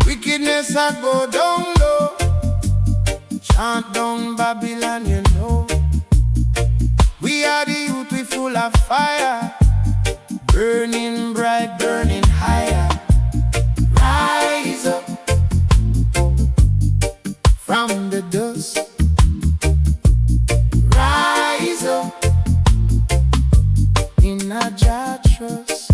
Wickedness I go down low, chant down Babylon, you know. We are the youth, we full of fire, burning bright, burning higher. Rise up from the dust, rise up in a Jah trust.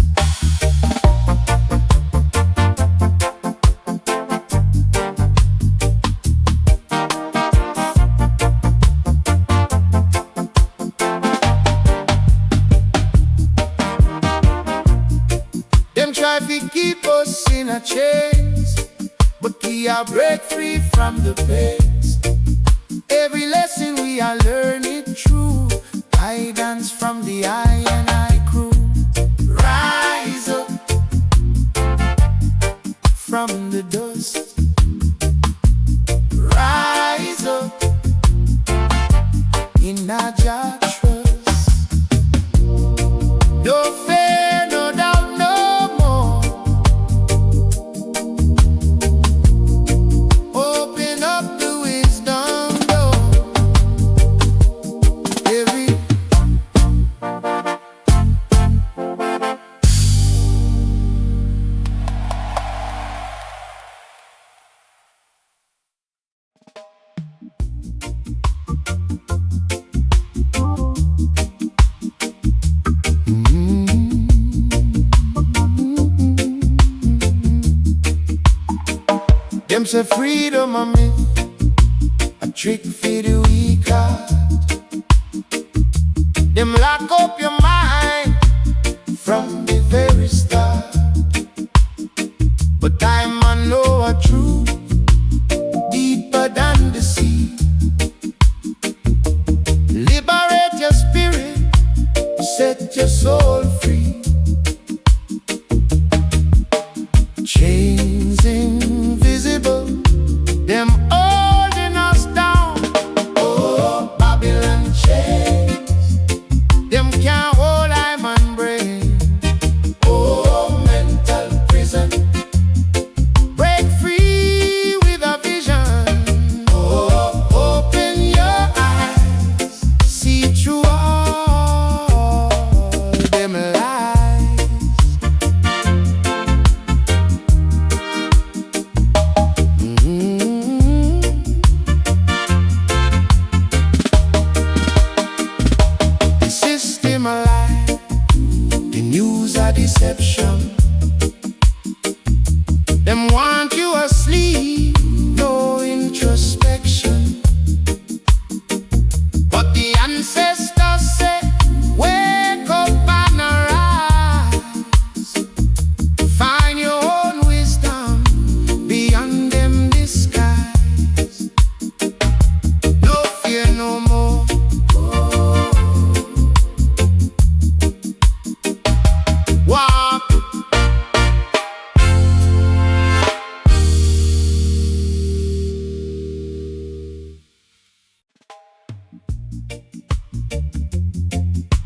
Them try to keep us in a chains, but we are break free from the pains. Every lesson we are learning through guidance from the I and I crew. Rise up from the dust, rise up in a Jah trust. No fear, no doubt, no more. Open up the wisdom door. Them say freedom a myth, a trick for the weak heart. Them lock up your mind from the very start. But I man know a truth deeper than the sea. Liberate your spirit, set your soul free. Chains invisible, them holding us down. Oh, Babylon chains, them can't hold I'm and brain. Oh, mental prison, break free with a vision. Oh, open your eyes, see through all them lies. The system a lie, the news a deception. Them want you asleep, no introspection. But the ancestors say, wake up and arise. Find your own wisdom beyond them disguise. No fear no more. Walk.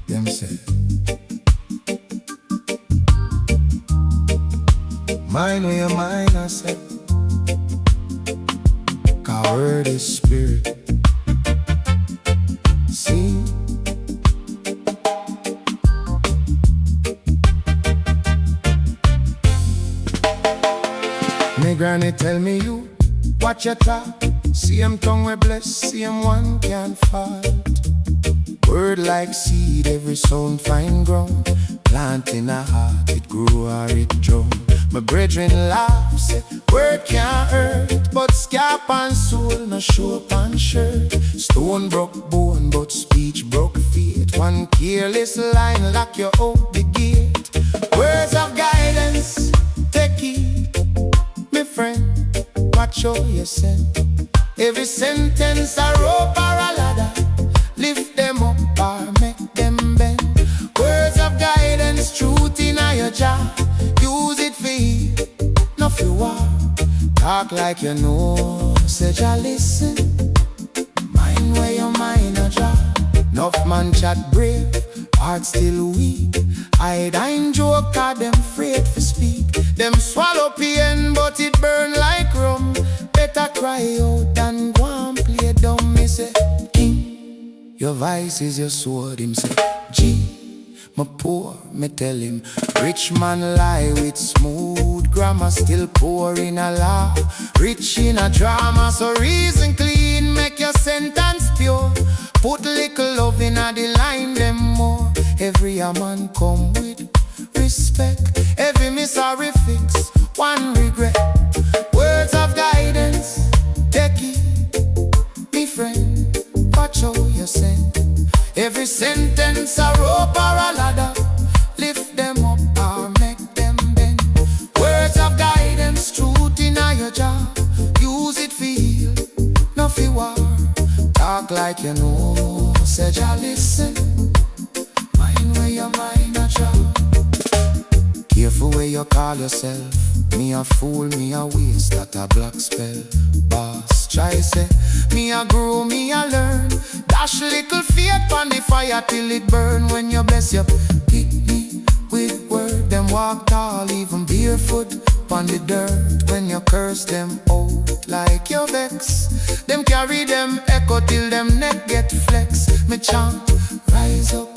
Them say, mind where your mind I set. Coward is spirit. See, me granny tell me you watch your talk. See him tongue we bless, see him one can't fault. Word like seed, every sound find ground. Plant in a heart, it grew or it drown. My brethren laugh, say word can't hurt, but scalp and soul no show up on shirt. Stone broke bone, but speech broke faith. One careless line lock you out the gate. Words of guidance, take heed, my friend, watch how you send. Every sentence a rope or a ladder, lift them up or make them bend. Words of guidance, truth in your jaw. Use it for heal, not for war. Talk like you know, say Jah listen. Mind where your mind a drop. Enough man chat brave, heart still weak. Hide and joke, cause them afraid to speak. Them swallow pain, but it burn like rum. Better cry out than go and play dumb. Me say, King, your voice is your sword. Him say, G, my poor, me tell him. Rich man lie with smooth grammar, still poor in a law. Rich in a drama, so reason clean, make your sentence pure. Put little love in a the line, them more. Every a man come with respect. Every miss a fix, one regret. Words of guidance, take it, me friend. Watch how you send. Every sentence a rope or a ladder. Lift them up or make them bend. Words of guidance, truth in your job. Use it for heal, no for war. Talk like you know, say Jah listen. Mind where your mind a drop. Careful where you call yourself. Me a fool, me a waste, that a black spell. Boss, try say, me a grow, me a learn. Dash little faith on the fire till it burn. When you bless you, pick me with word. Them walk tall, even barefoot on the dirt. When you curse them out like your vex, them carry them echo till them neck get flex. Me chant, rise up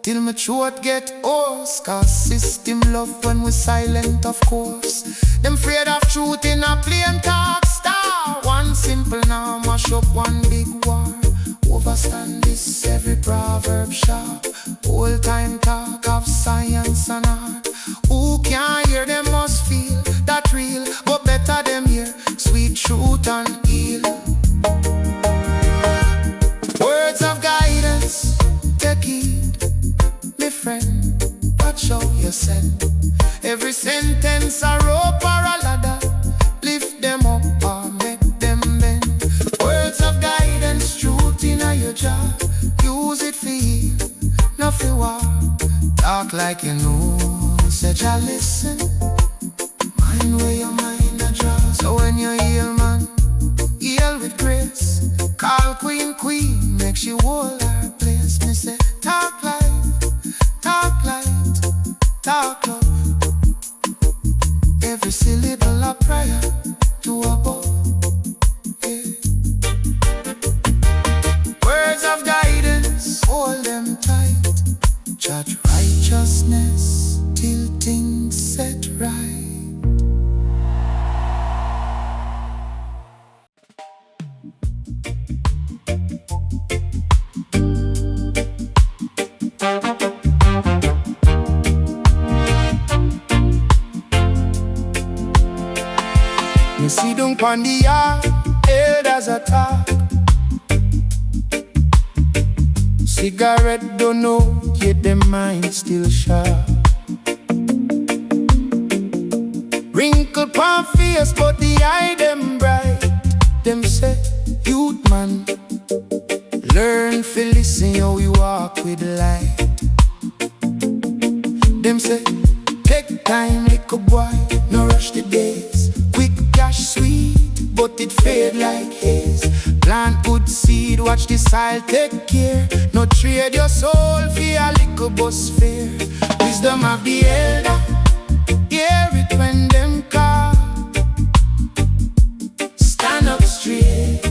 till my throat get hoarse. Cause system love when we silent, of course. Them afraid of truth in a plain talk star. One simple now mash up one big war. Overstand this every proverb sharp. Old time talk of science and art. Who can't hear them must feel that real. But better them hear sweet truth and heal. Words of guidance, take heed, me friend. Watch how you send. Every sentence a rope or a ladder. Lift them up or make them bend. Words of guidance, truth in your job. Use it for heal, not for war. Talk like you know, say Jah listen. Mind where your mind a draw. So when you heal man, heal with grace. Call queen, make she hold her place. Me say talk light, talk light, talk love. Every syllable a prayer to above, yeah. Words of guidance, hold them tight. Judge righteousness till things set right. Me see down pon the yard, elders a talk. Cigarette don't know, yet them mind still sharp. Wrinkle pon face, but the eye them bright. Them say, youth man, learn to listen how we walk with light. Them say, take time, little boy, no rush the days. Quick cash sweet, but it fade like haze. Plant good seed, watch the soil take care. No trade your soul for a little bus fare. Wisdom of the elder, hear it when them call. Stand up straight,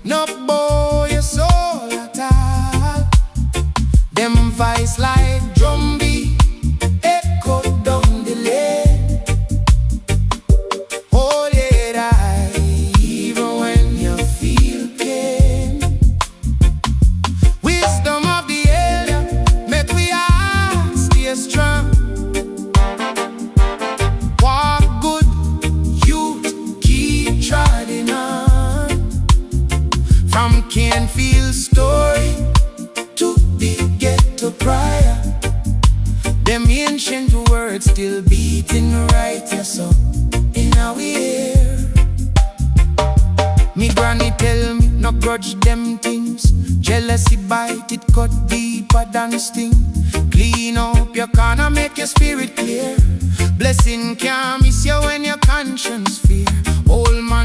no bow your soul at all. Them voice like drumbeat, echo down the lane. Hold it high, even when you feel pain. Wisdom of the elder, make we all stay strong. Walk good, youth, keep trotting on. From Canfield's story to the ghetto prior, them ancient words still beating right, yes, so in our ear. Me granny tell me, no grudge them things. Jealousy bite, it cut deeper than sting. Clean up your corner, make your spirit clear. Blessing can't miss you when your conscience fear. Old man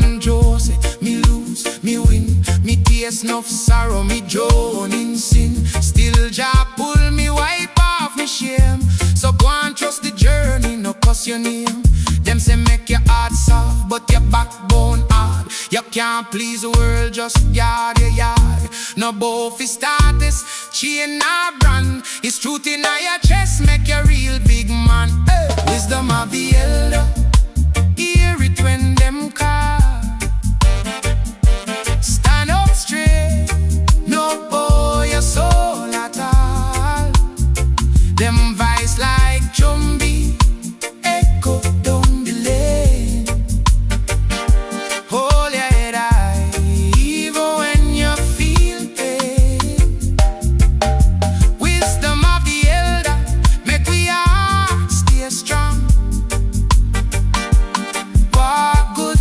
face enough sorrow, me drown in sin. Still Jah pull me, wipe off me shame. So go and trust the journey, no cuss your name. Them say make your heart soft, but your backbone hard. You can't please the world, just yard your yard. No both is status, chain or brand. It's truth in your chest, make you real big man. Hey. Wisdom of the elder, hear it when them call. Stand up straight, no boy your soul at all. Them vice like Chumbi, echo down the lane. Hold your head high, even when you feel pain. Wisdom of the elder, make we all stay strong. Walk good,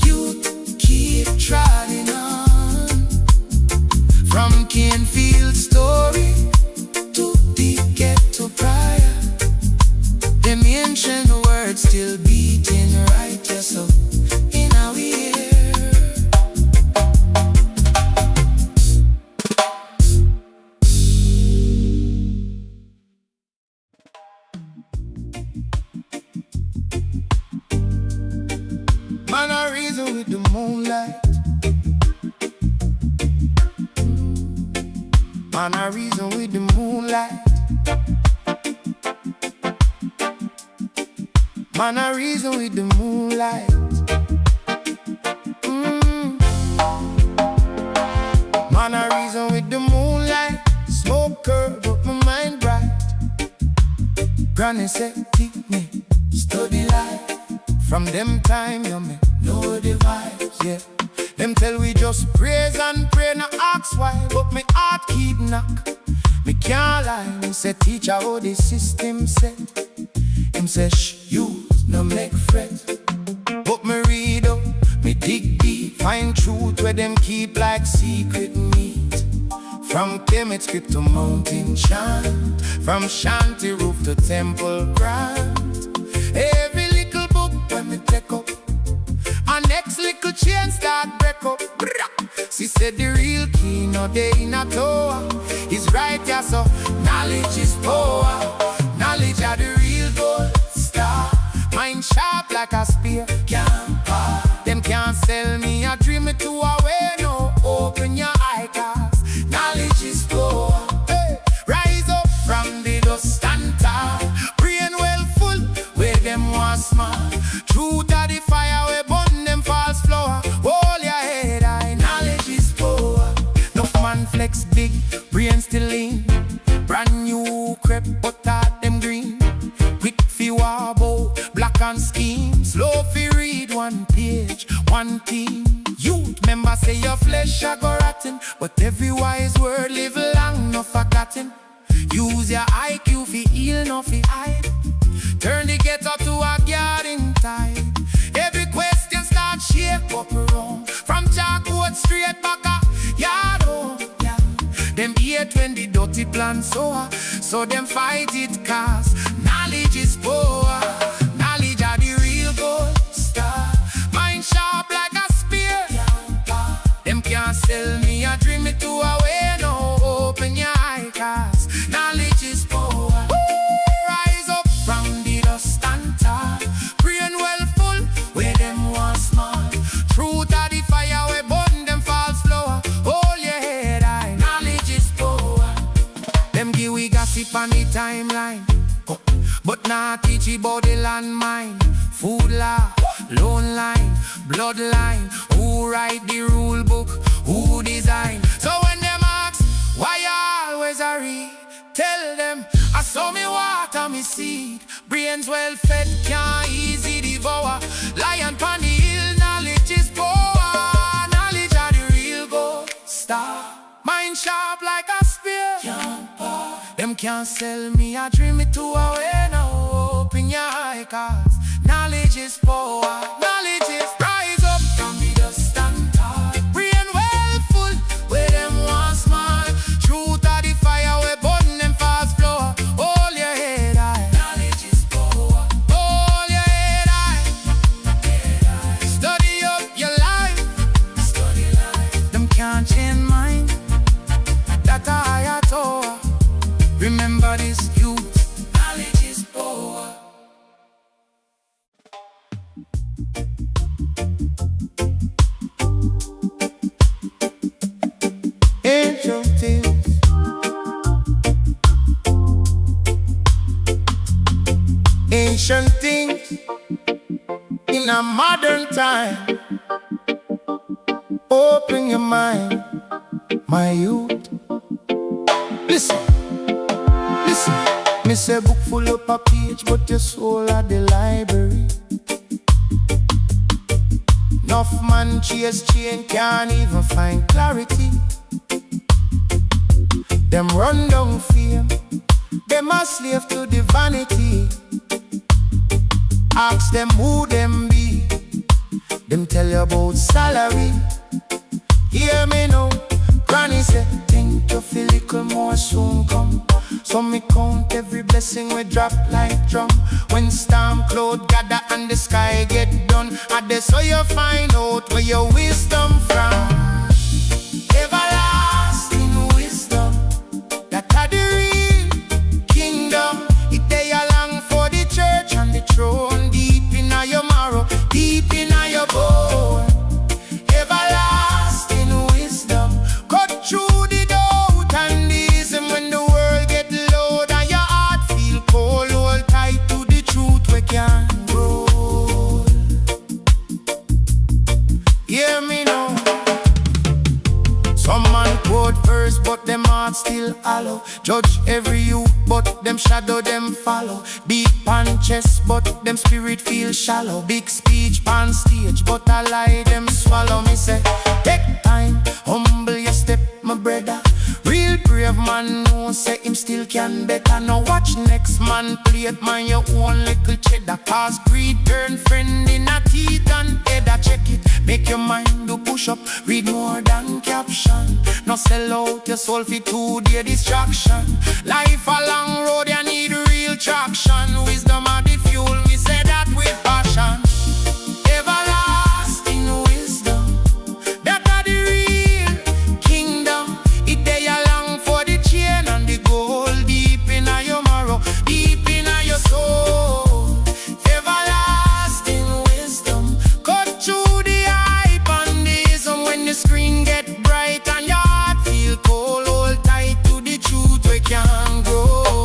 youth, keep trotting on. From Canfield story to the ghetto prior, them ancient words still beating right, yes, so in our ear. Man, I reason with the moonlight. Man, I reason with the moonlight. Man, I reason with the moonlight. Man, I reason with the moonlight. Smoke curl, but my mind bright. Granny said, keep me, study life. From them time, you may know the vibes, yeah. Them tell we just praise and pray, no ask why. But me heart keep knock, me can't lie. Me say teacher how the system set. Him say shh, you no make fret. But me read up, me dig deep, find truth where them keep like secret meat. From Kemet script to mountain chant, from shanty roof to temple ground. Every little book when me take up, our next little chain start break up. She said the real key no day in a tower. He's right, yeah, so knowledge is power. Knowledge are the real gold star. Mind sharp like a spear, can't part. Them can't sell me a dream it to away, no. Open your eye, cause knowledge is power. Hey. Rise up from the dust and tar. Brain well full, where them want smart. Truth are the fire, we burn them false flower. Hold your head high, knowledge is power. No man flex big, brain still lean. Brand new crepe, but at them green. Quick fi wobble, black and scheme. Slow fi read one page, one theme. Youth member say your flesh a go rotten, but every wise word live long, no forgotten. Use your IQ fi heal, no fi hide. Turn the ghetto to a garden type. Every question start shape up around. From Chalkwood straight back a yard home. Them hate when the dirty plan so them fight it cause knowledge is power. Knowledge are the real gold star. Mind sharp like a spear. Them can't sell me a dream it to away, no. Open your eye cause knowledge is power. Rise up from the dust and tar. Brain well full, where them want smart. Truth are the fire, we burn them false flower. Hold your head high, knowledge is power. Them give we gossip on the timeline, but nah teach about the landmine. Food law, loan line, bloodline. Who write the rule book, who design? So when them ask, why you always a read? Tell them, I saw me water, me seed. Brains well fed, can't easy devour. Lion pon the hill, knowledge is power. Knowledge are the real gold star. Mind sharp like a spear. Them can't sell me a dream it to away, no. Open your eye cause knowledge is power. Knowledge is rise up from the dust and tar. Brain well full, where them want smart. Truth are the fire, we burn them fast flower. Hold your head high, knowledge is power. Hold your head high. Study up your life. Study life. Them can't change Ancient things in a modern time. Open your mind, my youth. Listen, listen. Me say book full up a page, but your soul at the library. Enough man chase chain, can't even find clarity. Them run down fame, them a slave to the vanity. Ask them who them be, them tell you about salary. Hear me now, granny say, think you feel little more soon come. So me count every blessing we drop like drum. When storm cloud gather and the sky get done, and that's how you find out where your wisdom from. Everlasting wisdom, that are the real kingdom. It they along for the church and the throne. Deep in your marrow, deep in your bone. Everlasting wisdom, cut through the doubt and the ism. When the world get low and your heart feel cold, hold tight to the truth we can grow. Hear me now. Some man quote first, but them heart still hollow. Judge every youth, but them shadow them follow. Deep pan chest, but them spirit feel shallow. Big speech pan stage, but a lie them swallow. Me say, take time, humble your step, my brother. Real brave man know say him still can better. Now watch next man play it, man your own little cheddar. Cause greed turn friend in a teeth and head. Check it, make your mind do push up. Read more than caption. No sell out your soul for 2 day distraction. Life a long road, you need real traction. Wisdom are the fuel, we say that with passion. Everlasting wisdom, that are the real kingdom. It they along for the chain and the gold. Deep in your marrow, deep in your soul. Everlasting wisdom, cut through the hype and the ism. When the screen get bright and your heart feel cold, hold tight to the truth we can grow.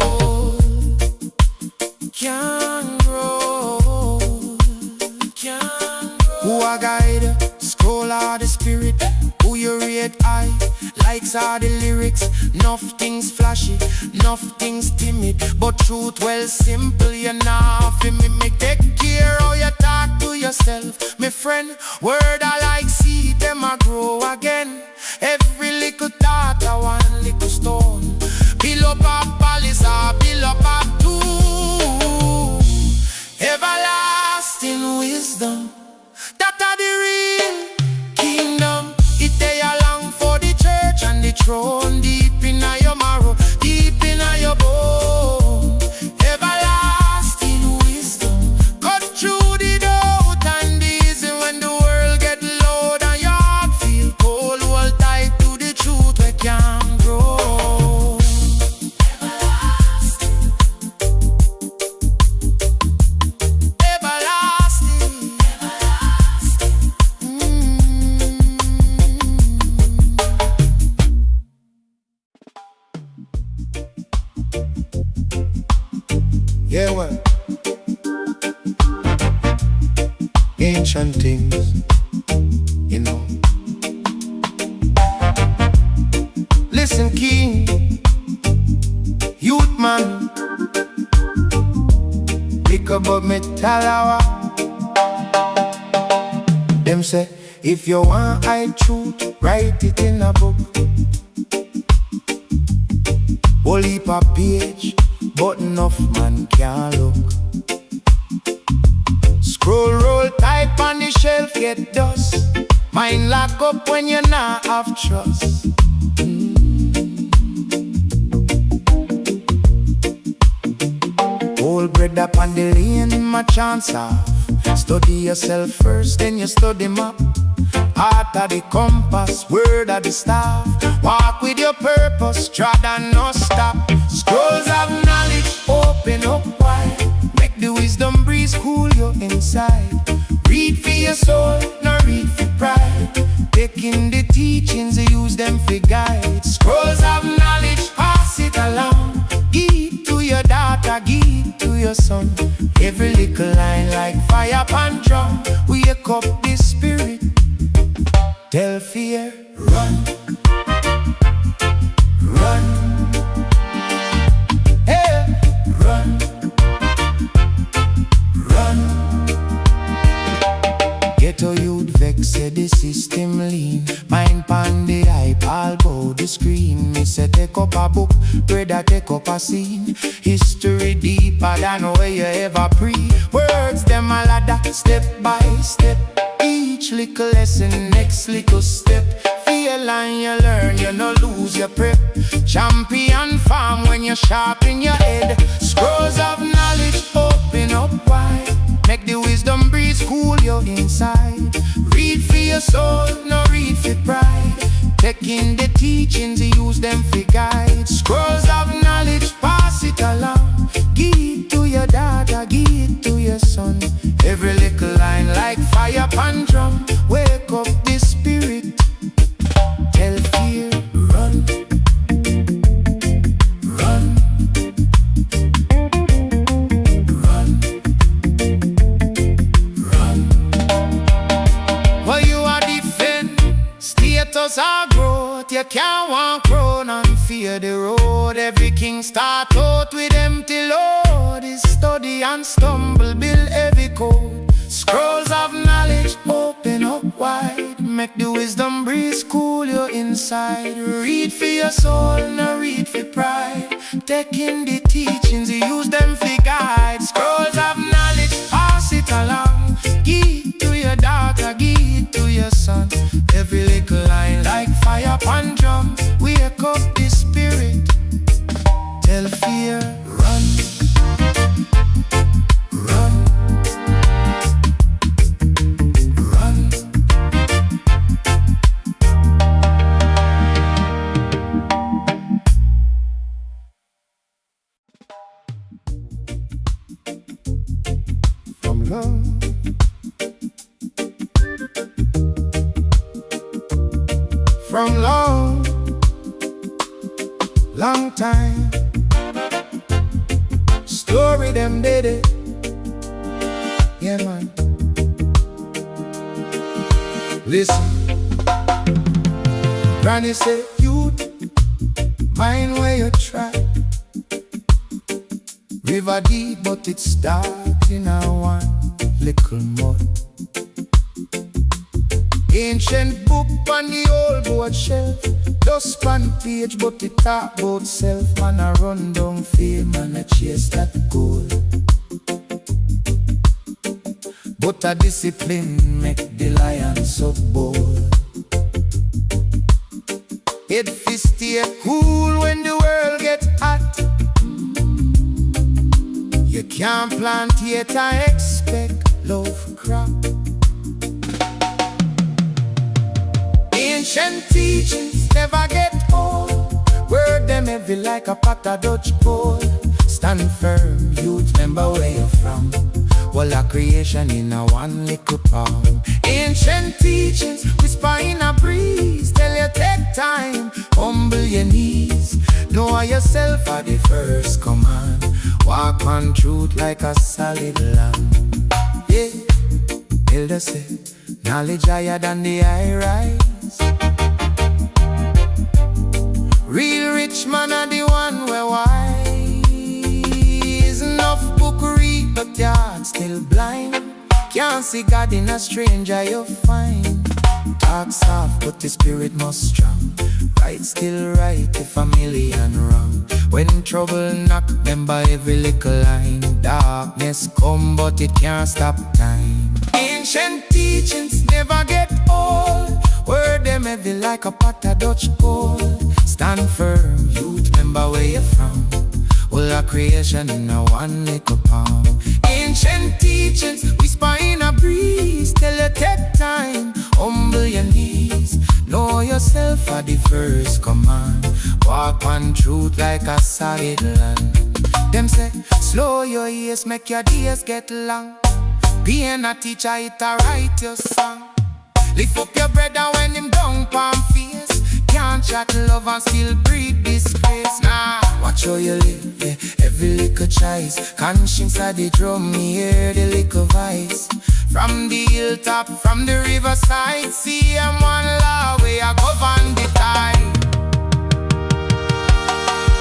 Can grow, can grow. Who a guide, scroll are the spirit. Who you rate high, likes are the lyrics. Enough things flashy, enough things timid, but truth well simple. You know for me take care how you talk to yourself. My friend, word I like seed, them a grow again. Every little thought a one little stone. Build up a palace or build up a tomb. Everlasting wisdom, that are the real kingdom. It they along for the church and the throne. Deep in your marrow, deep in your bone. Everlasting wisdom, cut through the doubt and the ism. When the world get low and your heart feel cold, hold tight to the truth we can grow. Everlasting, yeah, well, ancient things, you know. Listen, king, youth man, pick up me talawa. Them say, if you want hide truth, write it in a book. Whole heap a page, but enough man can't look. Scroll, roll, type on the shelf, get dust. Mind lock up when you not have trust. Old bread up on the lane, my chance off. Study yourself first, then you study map. Heart of the compass, word of the staff. Walk with your purpose, trod and no stop. Scrolls of knowledge, open up wide. Make the wisdom breeze cool you inside. Read for your soul, not read for pride. Taking the teachings, use them for guide. Scrolls of knowledge, pass it along. Give to your daughter, give to your your son. Every little line like fire pan drum. Wake up the spirit. Tell fear, run, run. Hey, run, run. Ghetto youth vex, say the system lean. Mind pan the hype, all bow the screen. Me say take up a book, brother take up a scene. History deeper than where you ever pre. Words them a ladder, step by step. Each little lesson, next little step. Fail and you learn, you no lose your prep. Champion farm when you sharpen your head. Scrolls of knowledge open up wide. Make the wisdom breeze cool your inside. Read for your soul, no read for pride. Taking the teachings, use them for guide. Scrolls of knowledge, pass it along. Give it to your daughter, give it to your son. Every little line like fire pan drum. Wake up the spirit. Tell fear, run, run, run, run. Well, you are defend, status or growth. You can't walk round and fear the road. Every king start out with empty load. Is study and stumble, build every code. Scrolls of knowledge open up wide. Make the wisdom breeze cool your inside. Read for your soul, no read for pride. Taking the teachings, use them for guide. Scrolls of knowledge, pass it along. Give it to your daughter, give it to your son. Every little line like fire pan drum. Wake up the spirit. Tell fear, run, run. From long, long time. Story them did it. Yeah, man. Listen. Granny said, youth, mind where you try. River deep, but it starts in a one little mud. Ancient book on the old board shelf. Dust on page, but it talk about self. Man a run down fame, man a chase that goal. But a discipline make the lion so bold. Head fist stay cool when the world get hot. You can't plant yet and expect love crop. Ancient teachings never get old. Word them heavy like a pot of Dutch gold. Stand firm, youth, remember where you're from. All our creation in a one little palm. Ancient teachings whisper in a breeze. Tell you take time, humble your knees. Know yourself are the first command. Walk on truth like a solid land. Yeah, Elder say, knowledge higher than the high rise. Real rich man are the one where wise. Enough book read, but your heart still blind. Can't see God in a stranger you find. Talk soft, but the spirit must strong. Right still right, if a million wrong. When trouble knock, remember every little line. Darkness come, but it can't stop time. Ancient teachings never get old. Word them heavy like a pot of Dutch gold. Stand firm, youth, remember where you're from. All our creation in a one little palm. Ancient teachings whisper in a breeze. Tell you take time, humble your knees. Know yourself are the first command. Walk on truth like a solid land. Them say, slow your ears, make your days get long. Being a teacher, it a write your song. Lift up your brother when him down palm face. Can't chat love and still breathe disgrace. Nah, Watch how you live, yeah. Every little choice. Conscience of the drum, me hear the little voice. From the hilltop, from the riverside, see I'm one law where I govern the tide.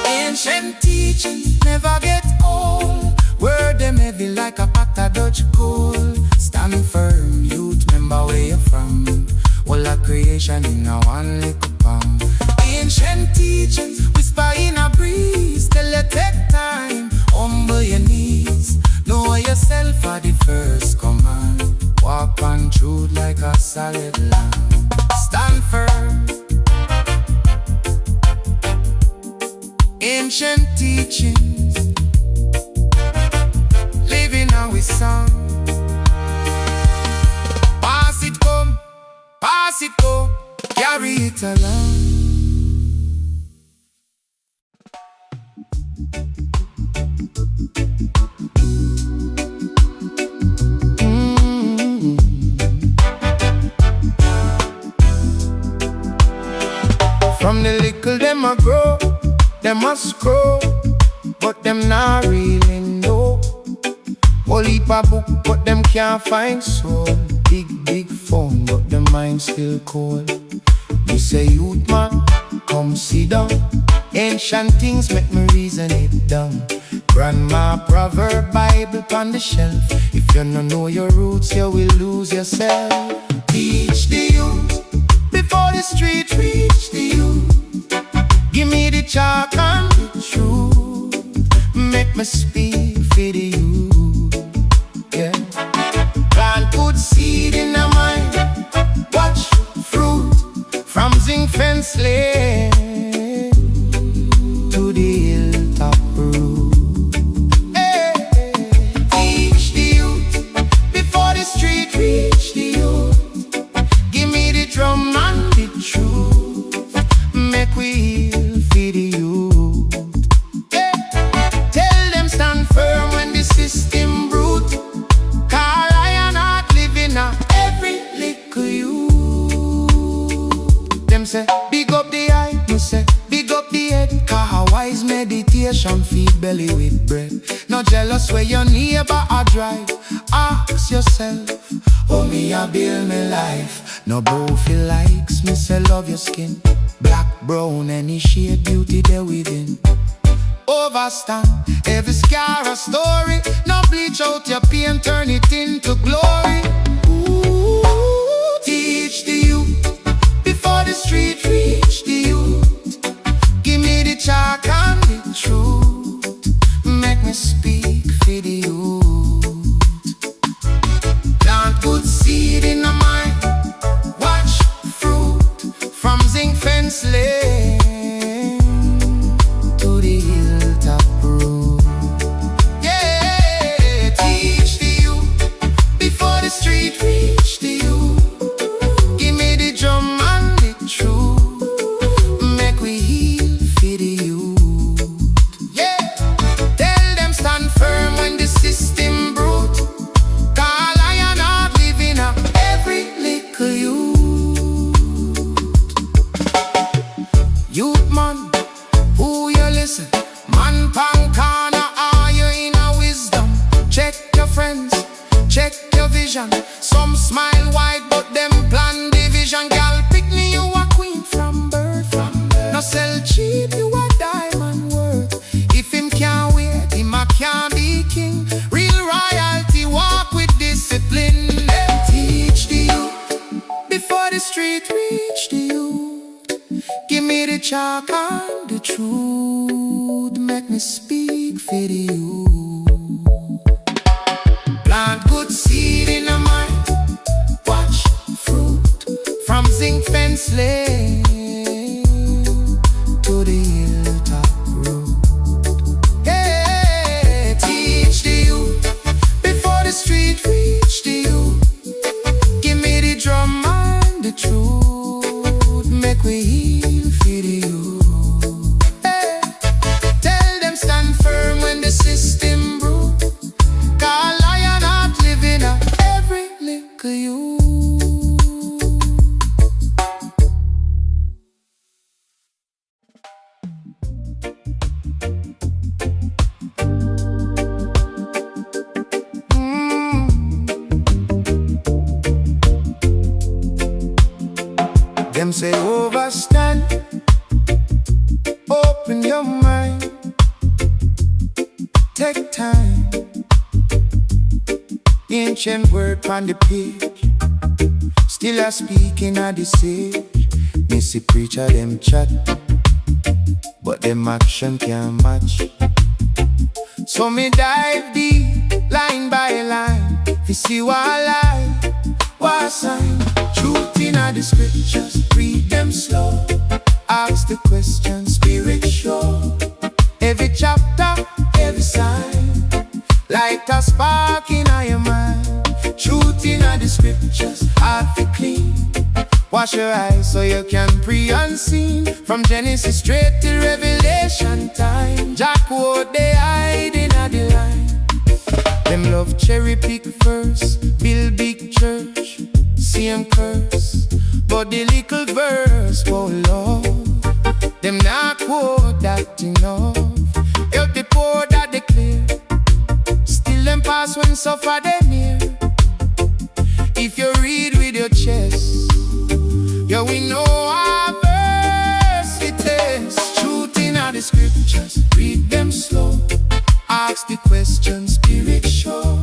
Ancient teaching never get old. Word them heavy like a pot of Dutch gold. Stand firm, youth, remember where you're from. All of creation in a one little palm. Ancient teachings whisper in a breeze. Tell you take time, humble your knees. Know yourself are the first command. Walk on truth like a solid land. Stand firm. Ancient teachings, living how we song. Pass it come, pass it go, carry it along. From the little them a grow, them must grow, but them not really know. Whole heap a book, but them can't find soul. Big phone, but the mind still cold. Me say youth man, come sit down. Ancient things make me reason it down. Grandma proverb Bible on the shelf. If you don't know your roots, you will lose yourself. Teach the youth before the street reach the youth. Give me the chalk and the truth. Make me speak for the youth. Yeah. Plant good seed in the mind. Watch fruit from zinc fence lane to the hilltop road. Hey. Teach the youth before the street reach the youth. Give me the drum and the truth. Make we heal for the youth. Yeah. Tell them stand firm when the system brute. Cause I am not living a every little youth. Them say big up the eye, me say big up the head. Cause a wise meditation feed belly with bread. No jealous where your neighbor a drive. Ask yourself, oh me a build me life. No both likes, me say love your skin. Black, brown, any shade, beauty there within. Overstand, every scar a story. No bleach out your pain, turn it into glory. Ooh, teach the youth before the street reach the youth. Give me the chalk and the truth. Make me speak for the youth. Plant good seed in the mind. Watch fruit from zinc fence lane to the hilltop road. Yeah, teach the youth before the street reach the youth. Give me the drum and the truth. Make we heal for the youth. Yeah, tell them stand firm when the system brute. Cause I am not living up every little youth. Youth man, who you listen? Man pan corner, are you in a wisdom? Check your friends, check your vision. Some smile wide, but them plan division. Girl, pick me, you a queen from birth. No sell cheap, you a diamond worth. If him can't wait, him a can't be king. Real royalty, walk with discipline. Teach the youth before the street reach the youth. Give me the chalk and the truth. Make me speak for the youth. Plant good seed in the mind. Watch fruit from zinc fence lane to the hilltop road. Yeah, teach the youth before the street reach the youth. Give me the drum and the truth. Make we heal for the youth. Hey. Tell them stand firm when the system broke. Cause I am not living up every little youth. Some say overstand. Open your mind. Take time. Ancient word on the page. Still a speaking of the sage. Me see preacher them chat, but them action can't match. So me dive deep, line by line, to see what lie, what sign. Truth in the scriptures, read them slow. Ask the question, spirit show. Every chapter, every sign, like a spark in your mind. Truth in the scriptures, heart be clean. Wash your eyes so you can pray unseen. From Genesis straight to Revelation time. Jack what they hide in the line. Them love cherry pick first, build big church, same curse, but the little verse, oh Lord, them not quote that enough. Help the poor that they clear, still them pass when suffer they near. If you read with your chest, yeah, we know our verse it is. Truth in the scriptures, read them slow. Ask the question, spirit show.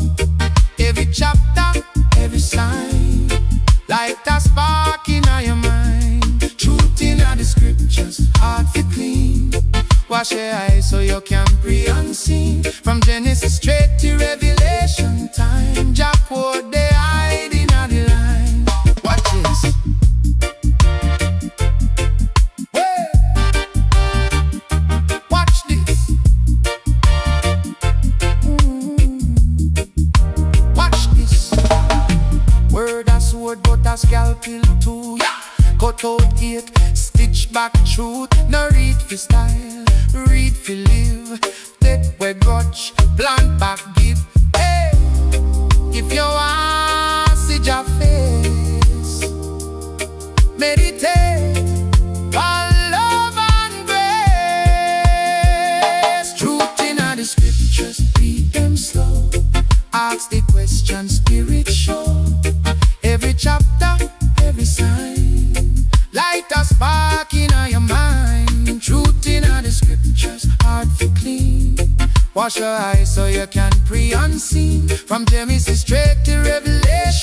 Every chapter, every sign, like a spark in your mind. Truth in the scriptures, heart be clean. Wash your eyes so you can pray unseen. From Genesis straight to Revelation time. Jack what they hide in the line. Watch this. Watch this. Watch this. Word a sword but a scalpel too. Cut out cake, stitch back truth. No read for style, read for live. Let we grudge, plant back give. Hey, if you want see your face, meditate on love and grace. Truth in the scriptures, read them slow. Ask the question, spirit show. Every chapter, every sign, light a spark in your mind. Truth in the scriptures, heart for clean. Wash your eyes so you can pray unseen. From Genesis straight to Revelation.